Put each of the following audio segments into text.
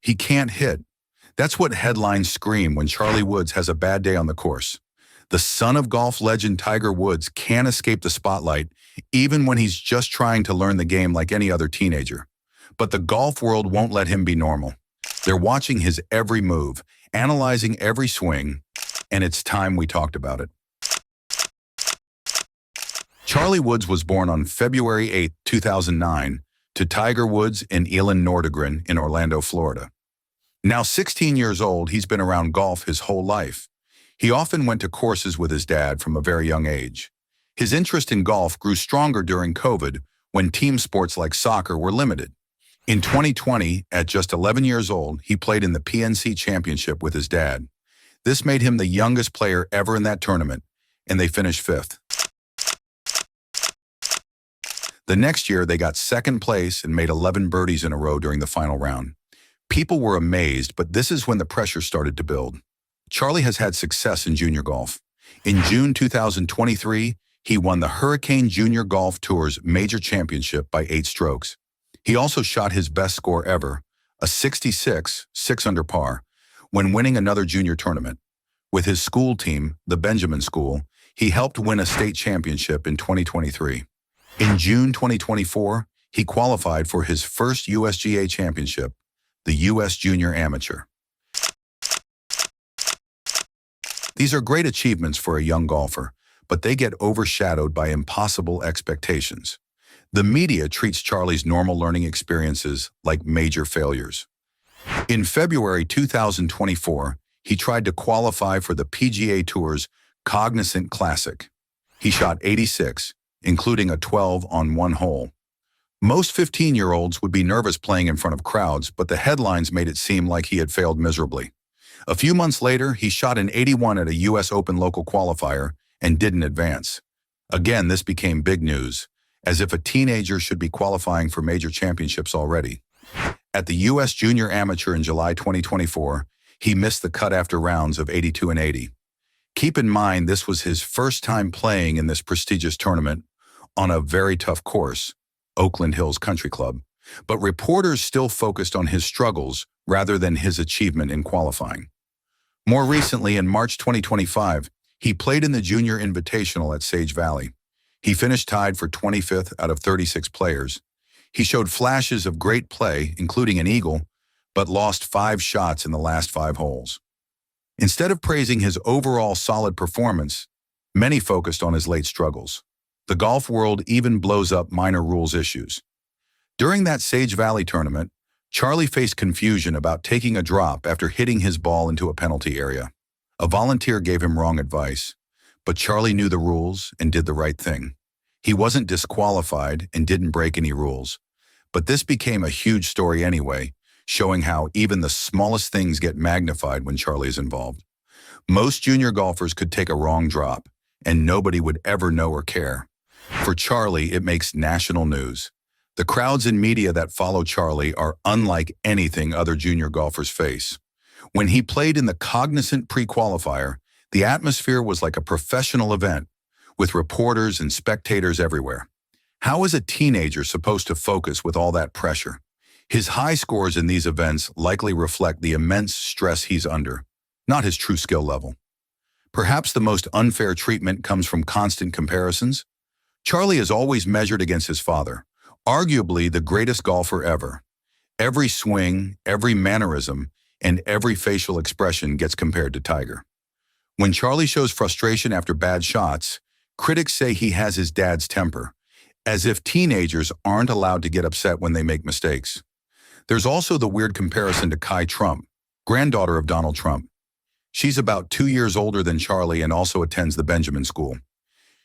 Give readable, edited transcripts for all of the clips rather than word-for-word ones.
He can't hit. That's what headlines scream when Charlie Woods has a bad day on the course. The son of golf legend Tiger Woods can't escape the spotlight, even when he's just trying to learn the game like any other teenager. But the golf world won't let him be normal. They're watching his every move, analyzing every swing, and it's time we talked about it. Charlie Woods was born on February 8, 2009, to Tiger Woods and Elin Nordegren in Orlando, Florida. Now 16 years old, he's been around golf his whole life. He often went to courses with his dad from a very young age. His interest in golf grew stronger during COVID when team sports like soccer were limited. In 2020, at just 11 years old, he played in the PNC Championship with his dad. This made him the youngest player ever in that tournament, and they finished fifth. The next year, they got second place and made 11 birdies in a row during the final round. People were amazed, but this is when the pressure started to build. Charlie has had success in junior golf. In June 2023, he won the Hurricane Junior Golf Tour's major championship by 8 strokes. He also shot his best score ever, a 66, 6 under par, when winning another junior tournament. With his school team, the Benjamin School, he helped win a state championship in 2023. In June 2024, he qualified for his first USGA championship, the U.S. Junior Amateur. These are great achievements for a young golfer, but they get overshadowed by impossible expectations. The media treats Charlie's normal learning experiences like major failures. In February 2024, he tried to qualify for the PGA Tour's Cognizant Classic. He shot 86, including a 12 on one hole. Most 15-year-olds would be nervous playing in front of crowds, but the headlines made it seem like he had failed miserably. A few months later, he shot an 81 at a U.S. Open local qualifier and didn't advance. Again, this became big news, as if a teenager should be qualifying for major championships already. At the U.S. Junior Amateur in July 2024, he missed the cut after rounds of 82 and 80. Keep in mind, this was his first time playing in this prestigious tournament on a very tough course, Oakland Hills Country Club, but reporters still focused on his struggles rather than his achievement in qualifying. More recently, in March 2025, he played in the Junior Invitational at Sage Valley. He finished tied for 25th out of 36 players. He showed flashes of great play, including an eagle, but lost 5 shots in the last 5 holes. Instead of praising his overall solid performance, many focused on his late struggles. The golf world even blows up minor rules issues. During that Sage Valley tournament, Charlie faced confusion about taking a drop after hitting his ball into a penalty area. A volunteer gave him wrong advice, but Charlie knew the rules and did the right thing. He wasn't disqualified and didn't break any rules. But this became a huge story anyway, showing how even the smallest things get magnified when Charlie is involved. Most junior golfers could take a wrong drop, and nobody would ever know or care. For Charlie, it makes national news. The crowds and media that follow Charlie are unlike anything other junior golfers face. When he played in the Cognizant pre-qualifier, the atmosphere was like a professional event, with reporters and spectators everywhere. How is a teenager supposed to focus with all that pressure? His high scores in these events likely reflect the immense stress he's under, not his true skill level. Perhaps the most unfair treatment comes from constant comparisons. Charlie is always measured against his father, arguably the greatest golfer ever. Every swing, every mannerism, and every facial expression gets compared to Tiger. When Charlie shows frustration after bad shots, critics say he has his dad's temper, as if teenagers aren't allowed to get upset when they make mistakes. There's also the weird comparison to Kai Trump, granddaughter of Donald Trump. She's about 2 years older than Charlie and also attends the Benjamin School.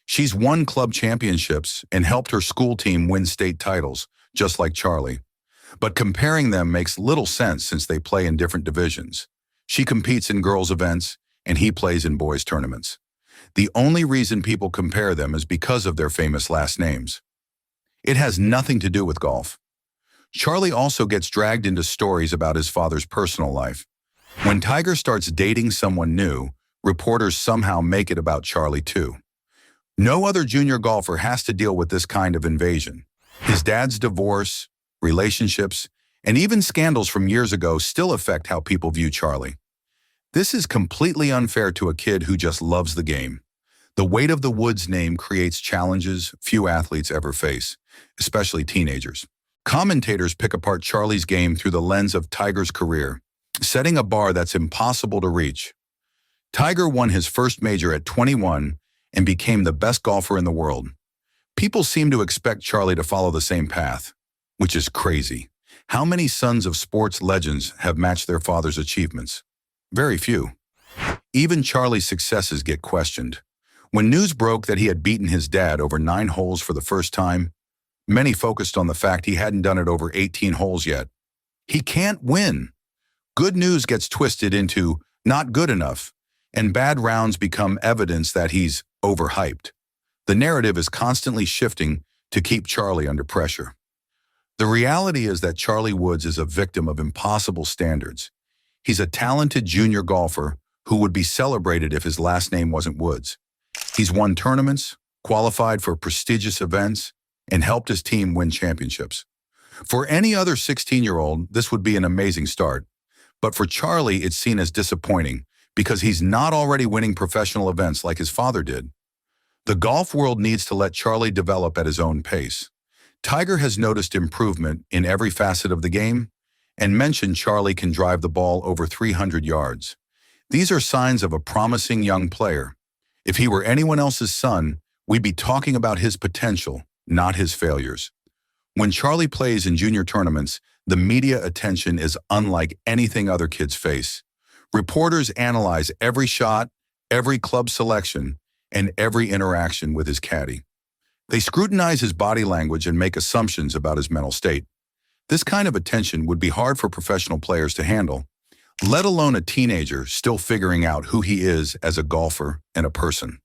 She's won club championships and helped her school team win state titles, just like Charlie. But comparing them makes little sense since they play in different divisions. She competes in girls' events, and he plays in boys' tournaments. The only reason people compare them is because of their famous last names. It has nothing to do with golf. Charlie also gets dragged into stories about his father's personal life. When Tiger starts dating someone new, reporters somehow make it about Charlie too. No other junior golfer has to deal with this kind of invasion. His dad's divorce, relationships, And even scandals from years ago still affect how people view Charlie. This is completely unfair to a kid who just loves the game. The weight of the Woods name creates challenges few athletes ever face, especially teenagers. Commentators pick apart Charlie's game through the lens of Tiger's career, setting a bar that's impossible to reach. Tiger won his first major at 21 and became the best golfer in the world. People seem to expect Charlie to follow the same path, which is crazy. How many sons of sports legends have matched their father's achievements? Very few. Even Charlie's successes get questioned. When news broke that he had beaten his dad over 9 holes for the first time, many focused on the fact he hadn't done it over 18 holes yet. He can't win. Good news gets twisted into not good enough, and bad rounds become evidence that he's overhyped. The narrative is constantly shifting to keep Charlie under pressure. The reality is that Charlie Woods is a victim of impossible standards. He's a talented junior golfer who would be celebrated if his last name wasn't Woods. He's won tournaments, qualified for prestigious events, and helped his team win championships. For any other 16-year-old, this would be an amazing start. But for Charlie, it's seen as disappointing because he's not already winning professional events like his father did. The golf world needs to let Charlie develop at his own pace. Tiger has noticed improvement in every facet of the game and mentioned Charlie can drive the ball over 300 yards. These are signs of a promising young player. If he were anyone else's son, we'd be talking about his potential, not his failures. When Charlie plays in junior tournaments, the media attention is unlike anything other kids face. Reporters analyze every shot, every club selection, and every interaction with his caddy. They scrutinize his body language and make assumptions about his mental state. This kind of attention would be hard for professional players to handle, let alone a teenager still figuring out who he is as a golfer and a person.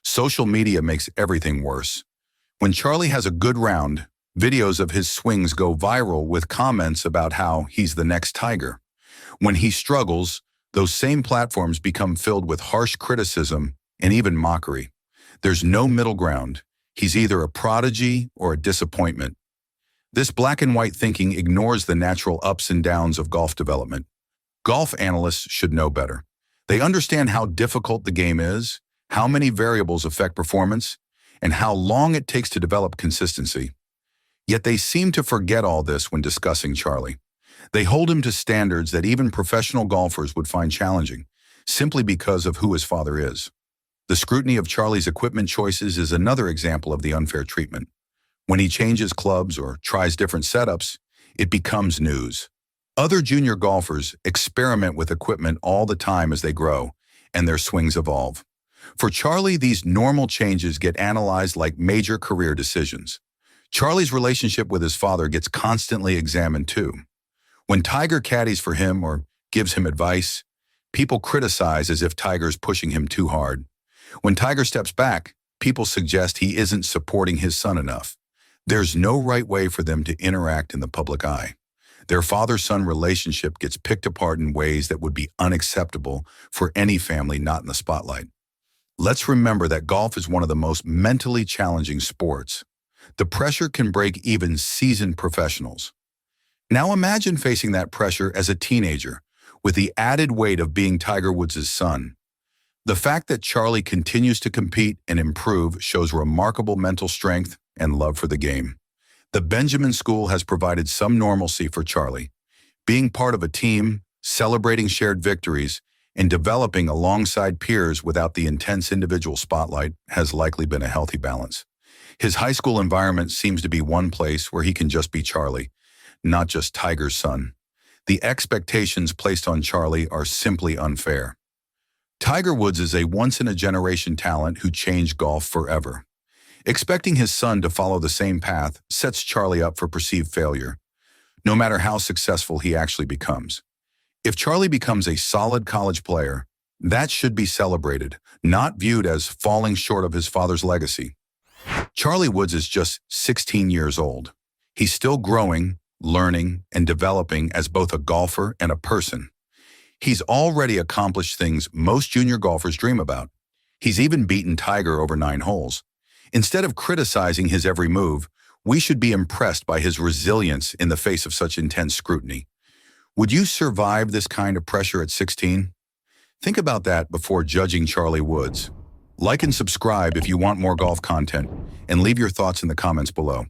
Social media makes everything worse. When Charlie has a good round, videos of his swings go viral with comments about how he's the next Tiger. When he struggles, those same platforms become filled with harsh criticism and even mockery. There's no middle ground. He's either a prodigy or a disappointment. This black and white thinking ignores the natural ups and downs of golf development. Golf analysts should know better. They understand how difficult the game is, how many variables affect performance, and how long it takes to develop consistency. Yet they seem to forget all this when discussing Charlie. They hold him to standards that even professional golfers would find challenging, simply because of who his father is. The scrutiny of Charlie's equipment choices is another example of the unfair treatment. When he changes clubs or tries different setups, it becomes news. Other junior golfers experiment with equipment all the time as they grow, and their swings evolve. For Charlie, these normal changes get analyzed like major career decisions. Charlie's relationship with his father gets constantly examined too. When Tiger caddies for him or gives him advice, people criticize as if Tiger's pushing him too hard. When Tiger steps back, people suggest he isn't supporting his son enough. There's no right way for them to interact in the public eye. Their father-son relationship gets picked apart in ways that would be unacceptable for any family not in the spotlight. Let's remember that golf is one of the most mentally challenging sports. The pressure can break even seasoned professionals. Now imagine facing that pressure as a teenager, with the added weight of being Tiger Woods' son. The fact that Charlie continues to compete and improve shows remarkable mental strength and love for the game. The Benjamin School has provided some normalcy for Charlie. Being part of a team, celebrating shared victories, and developing alongside peers without the intense individual spotlight has likely been a healthy balance. His high school environment seems to be one place where he can just be Charlie, not just Tiger's son. The expectations placed on Charlie are simply unfair. Tiger Woods is a once-in-a-generation talent who changed golf forever. Expecting his son to follow the same path sets Charlie up for perceived failure, no matter how successful he actually becomes. If Charlie becomes a solid college player, that should be celebrated, not viewed as falling short of his father's legacy. Charlie Woods is just 16 years old. He's still growing, learning, and developing as both a golfer and a person. He's already accomplished things most junior golfers dream about. He's even beaten Tiger over 9 holes. Instead of criticizing his every move, We should be impressed by his resilience in the face of such intense scrutiny. Would you survive this kind of pressure at 16? Think about that before judging Charlie Woods. Like and subscribe if you want more golf content, and leave your thoughts in the comments below.